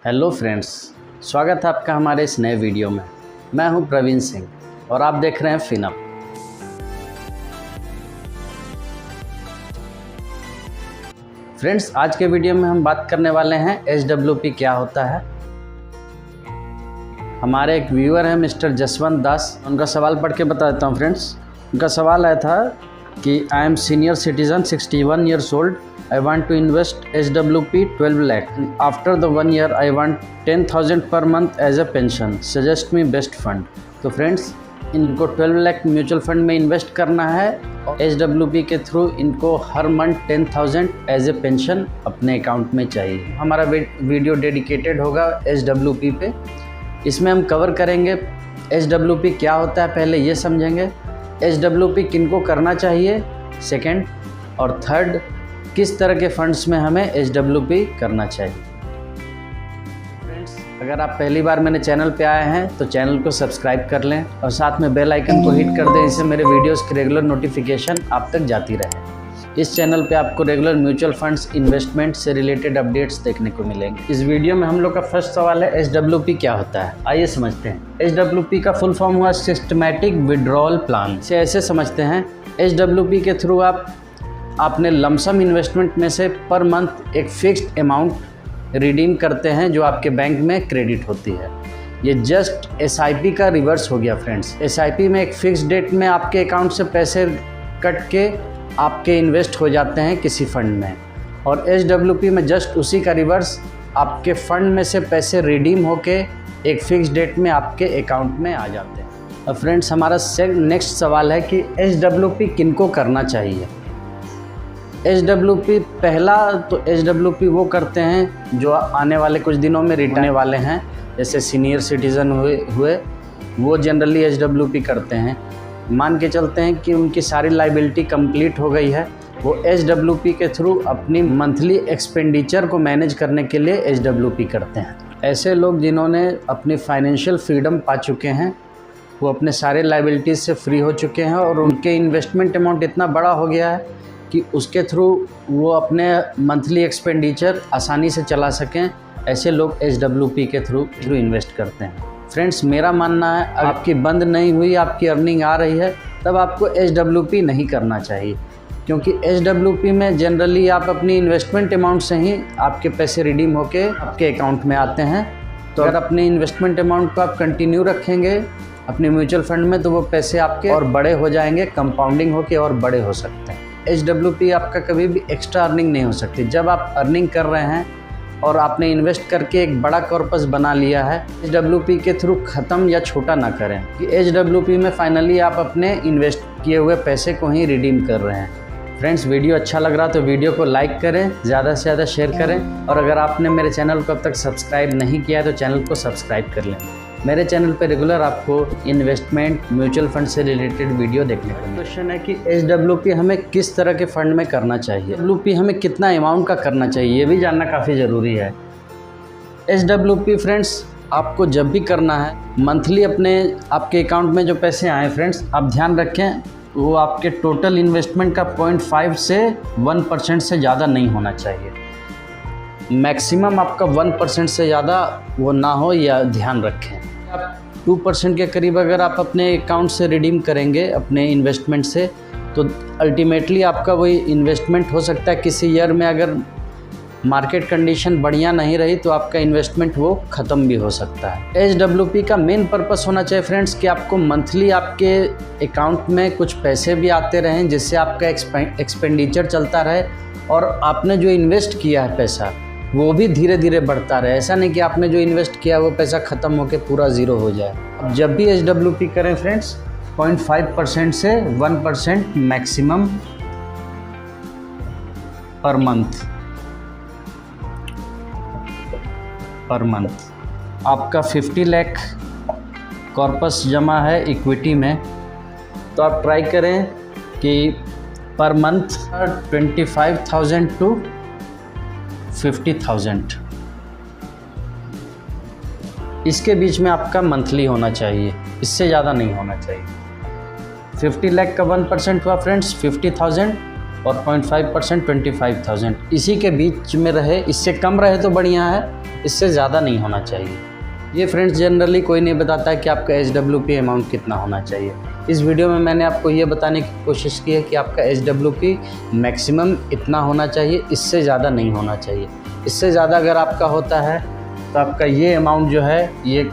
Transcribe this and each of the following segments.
Hello friends, स्वागत है आपका हमारे इस नए वीडियो में। मैं हूं प्रवीण सिंह और आप देख रहे हैं फिनअप। फ्रेंड्स, आज के वीडियो में हम बात करने वाले हैं SWP क्या होता है। हमारे एक व्यूअर हैं मिस्टर जसवंत दास, उनका सवाल पढ़ के बता देता हूं। फ्रेंड्स, उनका सवाल आया था कि I am senior citizen 61 years old. I want to invest SWP 12 lakh. After the 1 year, I want 10,000 per month as a pension. Suggest me best fund. तो फ्रेंड्स, इनको 12 लाख म्यूचुअल फंड में इन्वेस्ट करना है और SWP के through इनको हर month 10,000 as a pension अपने account में चाहिए। हमारा वीडियो डेडिकेटेड होगा SWP पे। इसमें हम कवर करेंगे SWP क्या होता है, पहले ये समझेंगे। SWP किनको करना चाहिए, सेकेंड, और थर्ड, किस तरह के फंड्स में हमें SWP करना चाहिए। फ्रेंड्स, अगर आप पहली बार मेरे चैनल पे आए हैं तो चैनल को सब्सक्राइब कर लें और साथ में बेल आइकन को हिट कर दें, इससे मेरे वीडियोस की रेगुलर नोटिफिकेशन आप तक जाती रहे। इस चैनल पे आपको रेगुलर म्यूचुअल फंड्स इन्वेस्टमेंट से रिलेटेड अपडेट्स देखने को मिलेंगे। इस वीडियो में हम लोग का फर्स्ट सवाल है SWP क्या होता है। आइए समझते हैं। SWP का फुल फॉर्म हुआ सिस्टमैटिक विड्रॉल प्लान। इसे ऐसे समझते हैं, SWP के थ्रू आपने लमसम इन्वेस्टमेंट में से पर मंथ एक फिक्स्ड अमाउंट रिडीम करते हैं जो आपके बैंक में क्रेडिट होती है। ये जस्ट SIP का रिवर्स हो गया फ्रेंड्स। SIP में एक फिक्स्ड डेट में आपके अकाउंट से पैसे कट के आपके इन्वेस्ट हो जाते हैं किसी फंड में, और SWP में जस्ट उसी का रिवर्स, आपके फंड में से पैसे रिडीम होके एक फिक्स्ड डेट में आपके अकाउंट में आ जाते हैं। अब फ्रेंड्स, हमारा नेक्स्ट सवाल है कि SWP किनको करना चाहिए। SWP पहला तो SWP वो करते हैं जो आने वाले कुछ दिनों में रिटायर वाले हैं, जैसे सीनियर सिटीज़न हुए वो जनरली SWP करते हैं। मान के चलते हैं कि उनकी सारी लाइबिलिटी कंप्लीट हो गई है, वो SWP के थ्रू अपनी मंथली एक्सपेंडिचर को मैनेज करने के लिए SWP करते हैं। ऐसे लोग जिन्होंने अपनी फाइनेंशियल फ्रीडम पा चुके हैं, वो अपने सारे लाइबिलिटीज़ से फ्री हो चुके हैं और उनके इन्वेस्टमेंट अमाउंट इतना बड़ा हो गया है कि उसके थ्रू वो अपने मंथली एक्सपेंडिचर आसानी से चला सकें। ऐसे लोग SWP के थ्रू इन्वेस्ट करते हैं। फ्रेंड्स, मेरा मानना है आपकी बंद नहीं हुई, आपकी अर्निंग आ रही है, तब आपको SWP नहीं करना चाहिए, क्योंकि SWP में जनरली आप अपनी इन्वेस्टमेंट अमाउंट से ही आपके पैसे रिडीम होके आपके अकाउंट में आते हैं। तो अगर अपने इन्वेस्टमेंट अमाउंट को आप कंटिन्यू रखेंगे अपने म्यूचुअल फंड में, तो वो पैसे आपके और बड़े हो जाएंगे, कंपाउंडिंग होके और बड़े हो सकते हैं। SWP आपका कभी भी एक्स्ट्रा अर्निंग नहीं हो सकती। जब आप अर्निंग कर रहे हैं और आपने इन्वेस्ट करके एक बड़ा कॉर्पस बना लिया है, SWP के थ्रू ख़त्म या छोटा ना करें कि SWP में फाइनली आप अपने इन्वेस्ट किए हुए पैसे को ही रिडीम कर रहे हैं। फ्रेंड्स, वीडियो अच्छा लग रहा तो वीडियो को लाइक करें, ज़्यादा से ज़्यादा शेयर करें, और अगर आपने मेरे चैनल को अब तक सब्सक्राइब नहीं किया है तो चैनल को सब्सक्राइब कर लें। मेरे चैनल पर रेगुलर आपको इन्वेस्टमेंट म्यूचुअल फंड से रिलेटेड वीडियो देखने को मिलेगा। क्वेश्चन है कि SWP हमें किस तरह के फ़ंड में करना चाहिए, SWP हमें कितना अमाउंट का करना चाहिए, ये भी जानना काफ़ी ज़रूरी है। SWP फ्रेंड्स, आपको जब भी करना है, मंथली आपके अकाउंट में जो पैसे आए फ्रेंड्स, आप ध्यान रखें वो आपके टोटल इन्वेस्टमेंट का 0.5 से 1% से ज़्यादा नहीं होना चाहिए। मैक्सिमम आपका 1% से ज़्यादा वो ना हो, या ध्यान रखें। 2% के करीब अगर आप अपने अकाउंट से रिडीम करेंगे अपने इन्वेस्टमेंट से, तो अल्टीमेटली आपका वही इन्वेस्टमेंट हो सकता है किसी ईयर में अगर मार्केट कंडीशन बढ़िया नहीं रही तो आपका इन्वेस्टमेंट वो ख़त्म भी हो सकता है। SWP का मेन पर्पस होना चाहिए फ्रेंड्स कि आपको मंथली आपके अकाउंट में कुछ पैसे भी आते रहें, जिससे आपका एक्सपेंडिचर चलता रहे और आपने जो इन्वेस्ट किया है पैसा वो भी धीरे धीरे बढ़ता रहे। ऐसा नहीं कि आपने जो इन्वेस्ट किया वो पैसा ख़त्म होकर पूरा ज़ीरो हो जाए। अब जब भी SWP करें फ्रेंड्स, 0.5% से 1% मैक्सिमम पर मंथ। आपका 50 लाख कॉर्पस जमा है इक्विटी में, तो आप ट्राई करें कि पर मंथ 25,000 टू 50,000 इसके बीच में आपका मंथली होना चाहिए, इससे ज़्यादा नहीं होना चाहिए। 50 लाख का 1% हुआ फ्रेंड्स 50,000, और 0.5% 25,000, इसी के बीच में रहे। इससे कम रहे तो बढ़िया है, इससे ज़्यादा नहीं होना चाहिए। ये फ्रेंड्स जनरली कोई नहीं बताता है कि आपका HWP अमाउंट कितना होना चाहिए। इस वीडियो में मैंने आपको ये बताने की कोशिश की है कि आपका HWP मैक्सिमम इतना होना चाहिए, इससे ज़्यादा नहीं होना चाहिए। इससे ज़्यादा अगर आपका होता है तो आपका ये अमाउंट जो है ये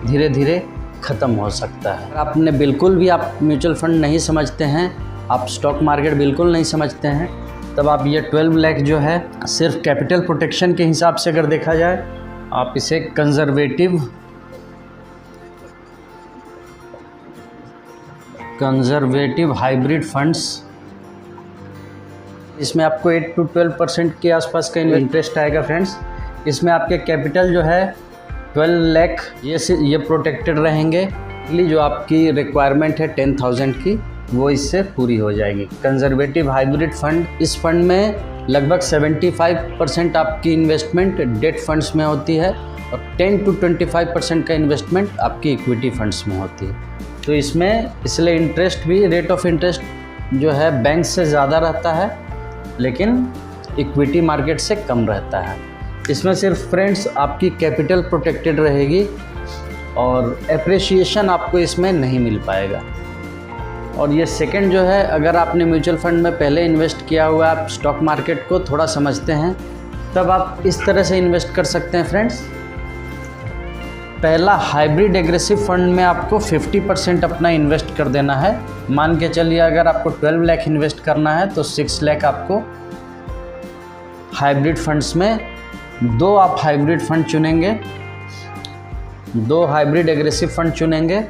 धीरे धीरे ख़त्म हो सकता है। अगर आपने बिल्कुल भी आप म्यूचुअल फंड नहीं समझते हैं, आप स्टॉक मार्केट बिल्कुल नहीं समझते हैं, तब आप ये 12 लाख जो है सिर्फ कैपिटल प्रोटेक्शन के हिसाब से अगर देखा जाए, आप इसे कंजर्वेटिव हाइब्रिड फंड्स, इसमें आपको 8 to 12% के आसपास का इंटरेस्ट आएगा फ्रेंड्स। इसमें आपके कैपिटल जो है 12 लाख ये प्रोटेक्टेड रहेंगे। जो आपकी रिक्वायरमेंट है 10,000 की, वो इससे पूरी हो जाएगी। कंजर्वेटिव हाइब्रिड फंड, इस फंड में लगभग 75% आपकी इन्वेस्टमेंट डेट फंड्स में होती है और 10 to 25% का इन्वेस्टमेंट आपकी इक्विटी फंड्स में होती है। तो इसमें इसलिए इंटरेस्ट भी, रेट ऑफ इंटरेस्ट जो है बैंक से ज़्यादा रहता है, लेकिन इक्विटी मार्केट से कम रहता है। इसमें सिर्फ फ्रेंड्स आपकी कैपिटल प्रोटेक्टेड रहेगी और एप्रिसिएशन आपको इसमें नहीं मिल पाएगा। और ये सेकंड जो है, अगर आपने म्यूचुअल फंड में पहले इन्वेस्ट किया हुआ, आप स्टॉक मार्केट को थोड़ा समझते हैं, तब आप इस तरह से इन्वेस्ट कर सकते हैं फ्रेंड्स। पहला हाइब्रिड एग्रेसिव फंड में आपको 50% अपना इन्वेस्ट कर देना है। मान के चलिए अगर आपको 12 लाख इन्वेस्ट करना है तो 6 लाख आपको हाइब्रिड फंड्स में, 2 आप हाइब्रिड फंड चुनेंगे, 2 हाइब्रिड एग्रेसिव फंड चुनेंगे,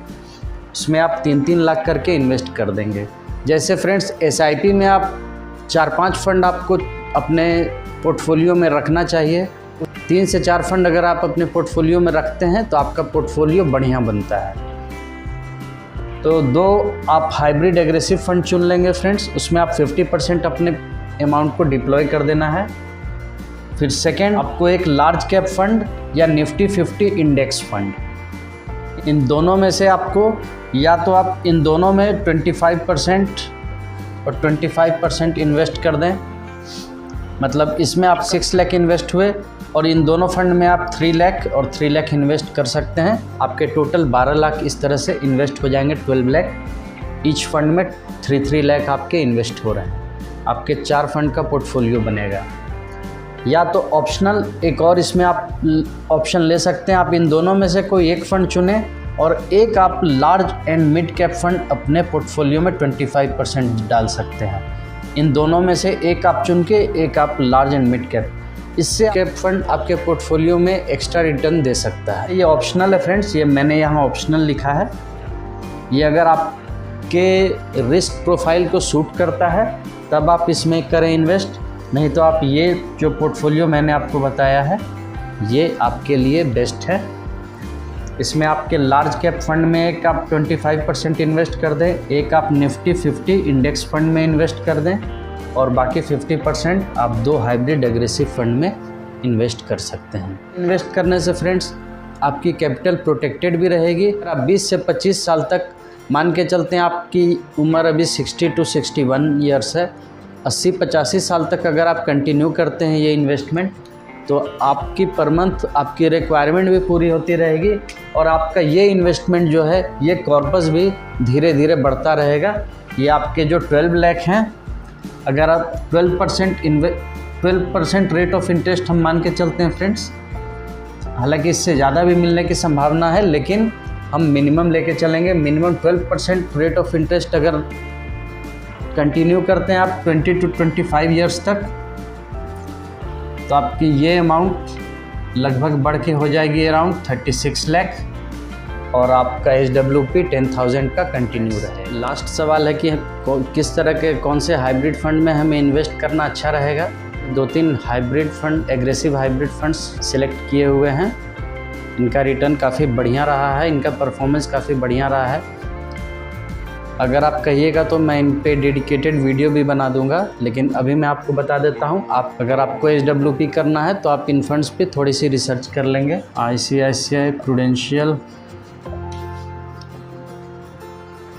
उसमें आप 3-3 लाख करके इन्वेस्ट कर देंगे। जैसे फ्रेंड्स SIP में आप 4-5 फंड आपको अपने पोर्टफोलियो में रखना चाहिए। 3 से 4 फंड अगर आप अपने पोर्टफोलियो में रखते हैं तो आपका पोर्टफोलियो बढ़िया बनता है। तो 2 आप हाइब्रिड एग्रेसिव फंड चुन लेंगे फ्रेंड्स, उसमें आप 50% अपने अमाउंट को डिप्लॉय कर देना है। फिर सेकेंड, आपको एक लार्ज कैप फंड या निफ्टी 50 इंडेक्स फंड, इन दोनों में से आपको, या तो आप इन दोनों में 25% और 25% इन्वेस्ट कर दें। मतलब इसमें आप 6 लाख इन्वेस्ट हुए और इन दोनों फंड में आप 3 लाख और 3 लाख इन्वेस्ट कर सकते हैं। आपके टोटल 12 लाख इस तरह से इन्वेस्ट हो जाएंगे। 12 लाख ईच फंड में 3 लाख आपके इन्वेस्ट हो रहे हैं। आपके 4 फंड का पोर्टफोलियो बनेगा। या तो ऑप्शनल एक और इसमें आप ऑप्शन ले सकते हैं, आप इन दोनों में से कोई एक फ़ंड चुनें और एक आप large and mid cap fund अपने पोर्टफोलियो में 25% डाल सकते हैं। इन दोनों में से एक आप चुन के एक आप लार्ज एंड मिड कैप, इससे कैप फंड आपके पोर्टफोलियो में एक्स्ट्रा रिटर्न दे सकता है। ये ऑप्शनल है फ्रेंड्स, ये मैंने यहाँ ऑप्शनल लिखा है। ये अगर आपके रिस्क प्रोफाइल को सूट करता है तब आप इसमें करें इन्वेस्ट, नहीं तो आप ये जो पोर्टफोलियो मैंने आपको बताया है ये आपके लिए बेस्ट है। इसमें आपके लार्ज कैप फंड में एक आप 25% इन्वेस्ट कर दें, एक आप निफ्टी 50 इंडेक्स फंड में इन्वेस्ट कर दें और बाकी 50% आप 2 हाइब्रिड एग्रेसिव फंड में इन्वेस्ट कर सकते हैं। इन्वेस्ट करने से फ्रेंड्स आपकी कैपिटल प्रोटेक्टेड भी रहेगी। आप 20 से 25 साल तक, मान के चलते हैं आपकी उम्र अभी 60 to 61 ईयर्स है, 80-85 साल तक अगर आप कंटिन्यू करते हैं ये इन्वेस्टमेंट, तो आपकी पर मंथ आपकी रिक्वायरमेंट भी पूरी होती रहेगी और आपका ये इन्वेस्टमेंट जो है ये कॉर्पस भी धीरे धीरे बढ़ता रहेगा। ये आपके जो 12 लाख हैं, अगर आप 12% रेट ऑफ इंटरेस्ट हम मान के चलते हैं फ्रेंड्स, हालांकि इससे ज़्यादा भी मिलने की संभावना है, लेकिन हम मिनिमम लेके चलेंगे। मिनिमम 12% रेट ऑफ इंटरेस्ट अगर कंटिन्यू करते हैं आप 20 to 25 ईयर्स तक, तो आपकी ये अमाउंट लगभग बढ़ के हो जाएगी अराउंड 36 लाख और आपका HWP 10,000 का कंटिन्यू रहे। लास्ट सवाल है कि किस तरह के कौन से हाइब्रिड फंड में हमें इन्वेस्ट करना अच्छा रहेगा। 2-3 hybrid fund, aggressive hybrid funds select किए हुए हैं। इनका रिटर्न काफ़ी बढ़िया रहा है, इनका परफॉर्मेंस काफ़ी बढ़िया रहा है। अगर आप कहिएगा तो मैं इन पे डेडिकेटेड वीडियो भी बना दूंगा, लेकिन अभी मैं आपको बता देता हूं, अगर आपको HWP करना है तो आप इन फंड्स पे थोड़ी सी रिसर्च कर लेंगे। ICICI Prudential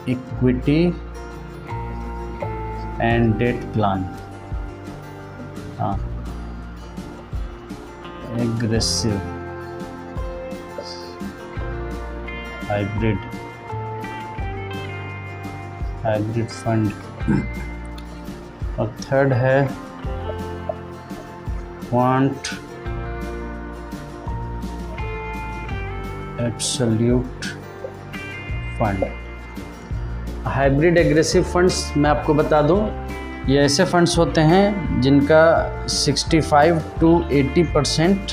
equity and debt plan, हाँ, एग्रेसिव हाइब्रिड फंड। और थर्ड है Quant absolute fund. Hybrid aggressive funds मैं आपको बता दूं, ये ऐसे फंड्स होते हैं जिनका 65 to 80%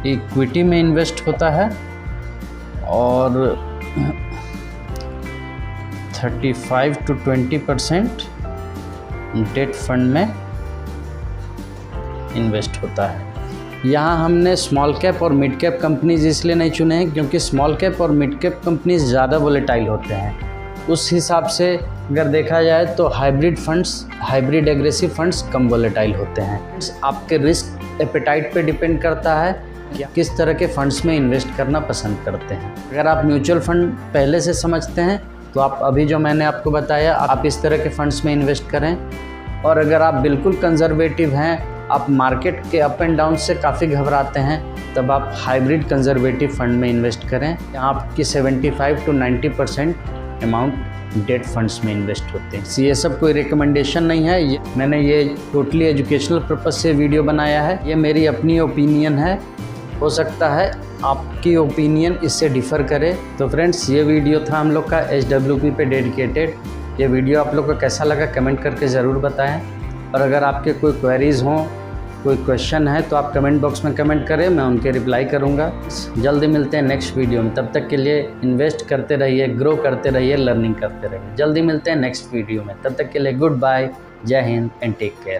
इक्विटी में इन्वेस्ट होता है और 35 to 20% डेट फंड में इन्वेस्ट होता है। यहाँ हमने स्मॉल कैप और मिड कैप कंपनीज इसलिए नहीं चुने हैं क्योंकि स्मॉल कैप और मिड कैप कंपनीज ज़्यादा वोलेटाइल होते हैं। उस हिसाब से अगर देखा जाए तो हाइब्रिड एग्रेसिव फंड्स कम वोलेटाइल होते हैं। आपके रिस्क एपेटाइट पे डिपेंड करता है कि किस तरह के फंड्स में इन्वेस्ट करना पसंद करते हैं। अगर आप म्यूचुअल फंड पहले से समझते हैं तो आप अभी जो मैंने आपको बताया आप इस तरह के फंड्स में इन्वेस्ट करें। और अगर आप बिल्कुल कंजर्वेटिव हैं, आप मार्केट के अप एंड डाउन से काफ़ी घबराते हैं, तब आप हाइब्रिड कंजर्वेटिव फंड में इन्वेस्ट करें। यहाँ आपकी 75 to 90% अमाउंट डेट फंड्स में इन्वेस्ट होते हैं। ये सब कोई रिकमेंडेशन नहीं है, मैंने ये टोटली एजुकेशनल पर्पज़ से वीडियो बनाया है। ये मेरी अपनी ओपिनियन है, हो सकता है आपकी ओपिनियन इससे डिफ़र करे। तो फ्रेंड्स, ये वीडियो था हम लोग का HWP पे डेडिकेटेड। ये वीडियो आप लोग को कैसा लगा कमेंट करके ज़रूर बताएं। और अगर आपके कोई क्वेरीज़ हों, कोई क्वेश्चन है तो आप कमेंट बॉक्स में कमेंट करें, मैं उनके रिप्लाई करूंगा। जल्दी मिलते हैं नेक्स्ट वीडियो में। तब तक के लिए इन्वेस्ट करते रहिए, ग्रो करते रहिए, लर्निंग करते रहिए। जल्दी मिलते हैं नेक्स्ट वीडियो में। तब तक के लिए गुड बाय, जय हिंद एंड टेक केयर।